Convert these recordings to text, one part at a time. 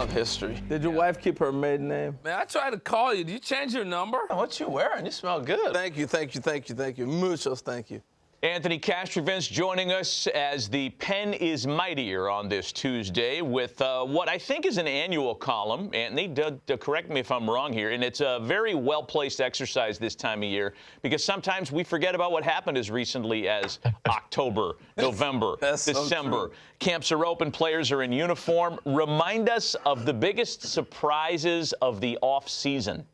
love history. Did your wife keep her maiden name? Man, I tried to call you. Did you change your number? What you wearing? You smell good. Thank you, thank you, thank you, thank you. Muchos thank you. Anthony Castrovince joining us as the pen is mightier on this Tuesday with what I think is an annual column. Anthony, correct me if I'm wrong here, and it's a very well-placed exercise this time of year because sometimes we forget about what happened as recently as October, November, December. So Camps are open, players are in uniform. Remind us of the biggest surprises of the off-season.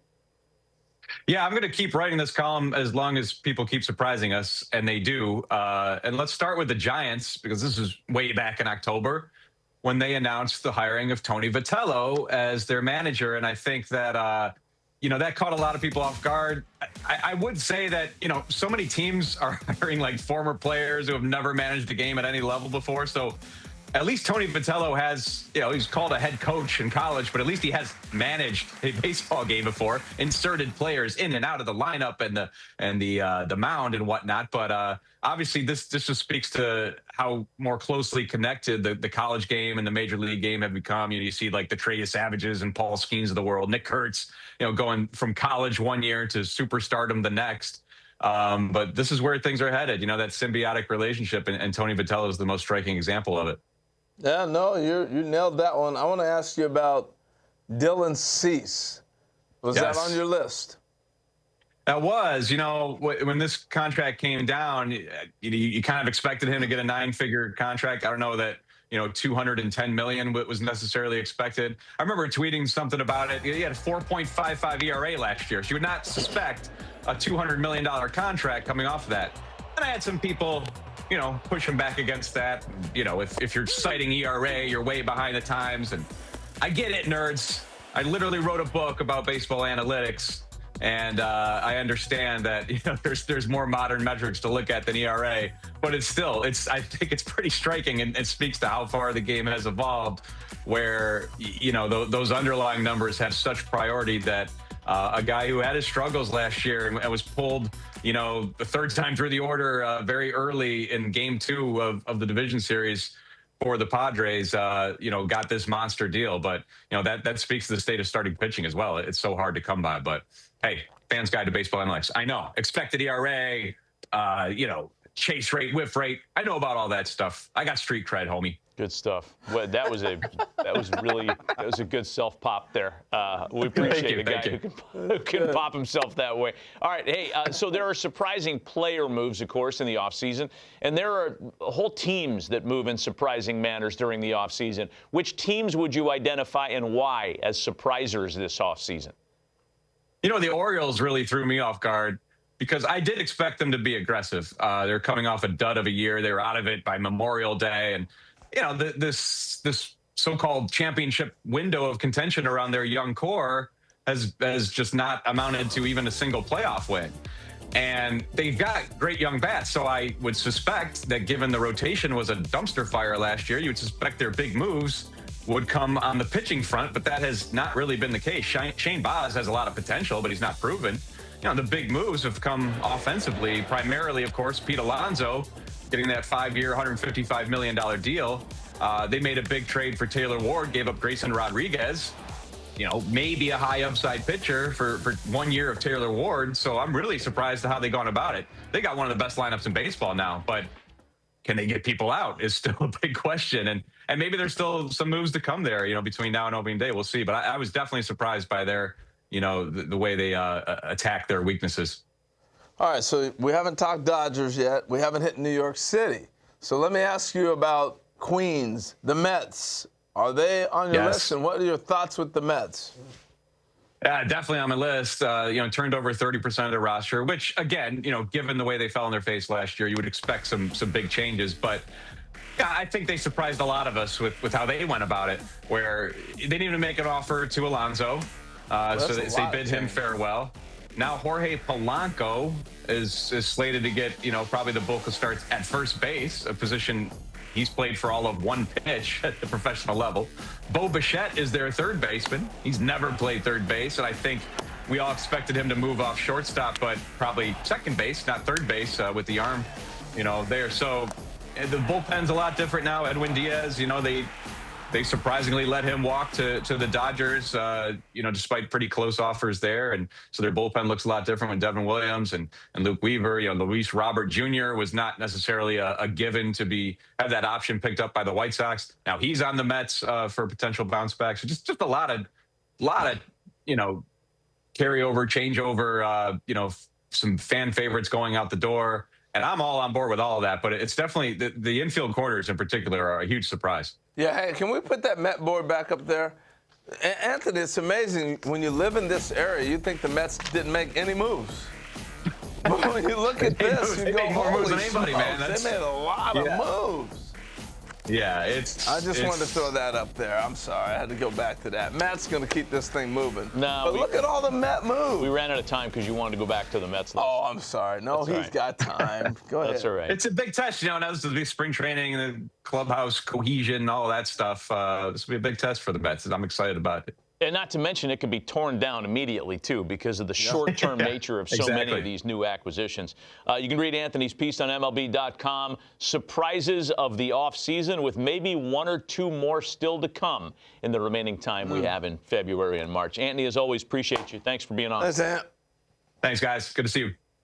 Yeah, I'm going to keep writing this column as long as people keep surprising us, and they do. And let's start with the Giants, because this is way back in October when they announced the hiring of Tony Vitello as their manager. And I think that, that caught a lot of people off guard. I would say that, so many teams are hiring like former players who have never managed a game at any level before. So at least Tony Vitello has, he's called a head coach in college, but at least he has managed a baseball game before, inserted players in and out of the lineup and the mound and whatnot. But obviously, this just speaks to how more closely connected the college game and the major league game have become. You see like the Trey Savages and Paul Skeens of the world, Nick Kurtz, going from college one year to superstardom the next. But this is where things are headed. That symbiotic relationship, and Tony Vitello is the most striking example of it. Yeah, no, you nailed that one. I want to ask you about Dylan Cease. Was that on your list? That was. When this contract came down, you kind of expected him to get a 9-figure contract. I don't know that, $210 million was necessarily expected. I remember tweeting something about it. He had a 4.55 ERA last year. So you would not suspect a $200 million contract coming off of that. And I had some people pushing back against that. If you're citing ERA, you're way behind the times. And I get it, nerds. I literally wrote a book about baseball analytics, and I understand that there's more modern metrics to look at than ERA. But I think it's pretty striking, and it speaks to how far the game has evolved, where those underlying numbers have such priority that a guy who had his struggles last year and was pulled the third time through the order very early in game 2 of the division series for the Padres, got this monster deal. But, that speaks to the state of starting pitching as well. It's so hard to come by. But, hey, Fans Guide to Baseball Analytics. I know. Expected ERA, chase rate, whiff rate. I know about all that stuff. I got street cred, homie. Good stuff. Well, that was a good self pop there. We appreciate the guy who can pop himself that way. All right, hey, so there are surprising player moves, of course, in the offseason, and there are whole teams that move in surprising manners during the offseason. Which teams would you identify and why as surprisers this offseason? The Orioles really threw me off guard, because I did expect them to be aggressive. They're coming off a dud of a year. They were out of it by Memorial Day, and this so-called championship window of contention around their young core has just not amounted to even a single playoff win. And they've got great young bats, so I would suspect that given the rotation was a dumpster fire last year, you would suspect their big moves would come on the pitching front, but that has not really been the case. Shane Baz has a lot of potential, but he's not proven. The big moves have come offensively, primarily, of course, Pete Alonso getting that 5-year, $155 million deal. They made a big trade for Taylor Ward, gave up Grayson Rodriguez, maybe a high upside pitcher for 1 year of Taylor Ward. So I'm really surprised at how they've gone about it. They got one of the best lineups in baseball now, but can they get people out is still a big question. And maybe there's still some moves to come there, between now and opening day. We'll see. But I was definitely surprised by their, the way they attack their weaknesses. All right, so we haven't talked Dodgers yet. We haven't hit New York City. So let me ask you about Queens, the Mets. Are they on your list, and what are your thoughts with the Mets? Yeah, definitely on my list. Turned over 30% of the roster, which, again, given the way they fell on their face last year, you would expect some big changes. But yeah, I think they surprised a lot of us with how they went about it, where they didn't even make an offer to Alonso. So they bid him farewell. Now Jorge Polanco is slated to get, probably the bulk of starts at first base, a position he's played for all of one pitch at the professional level. Bo Bichette is their third baseman. He's never played third base, and I think we all expected him to move off shortstop, but probably second base, not third base, with the arm, there. So the bullpen's a lot different now. Edwin Diaz, they surprisingly let him walk to the Dodgers, despite pretty close offers there. And so their bullpen looks a lot different with Devin Williams and Luke Weaver. Luis Robert Jr. was not necessarily a given to have that option picked up by the White Sox. Now he's on the Mets for a potential bounce back. So just a lot of carryover, changeover, some fan favorites going out the door. And I'm all on board with all of that, but it's definitely the infield corners in particular are a huge surprise. Yeah, hey, can we put that Met board back up there? Anthony, it's amazing. When you live in this area, you think the Mets didn't make any moves. But when you look at this, you go, made more moves than anybody, smokes, man. They made a lot of moves. Yeah, I just wanted to throw that up there. I'm sorry. I had to go back to that. Matt's going to keep this thing moving. No, but look at all the Met moves. We ran out of time because you wanted to go back to the Mets list. Oh, I'm sorry. No, he's got time. Go ahead. That's all right. It's a big test, now this is the spring training and the clubhouse cohesion and all that stuff. This will be a big test for the Mets, and I'm excited about it. And not to mention, it could be torn down immediately, too, because of the short-term nature of so many of these new acquisitions. You can read Anthony's piece on MLB.com. Surprises of the offseason, with maybe one or two more still to come in the remaining time we have in February and March. Anthony, as always, appreciate you. Thanks for being on. Thanks, Ant. Thanks, guys. Good to see you.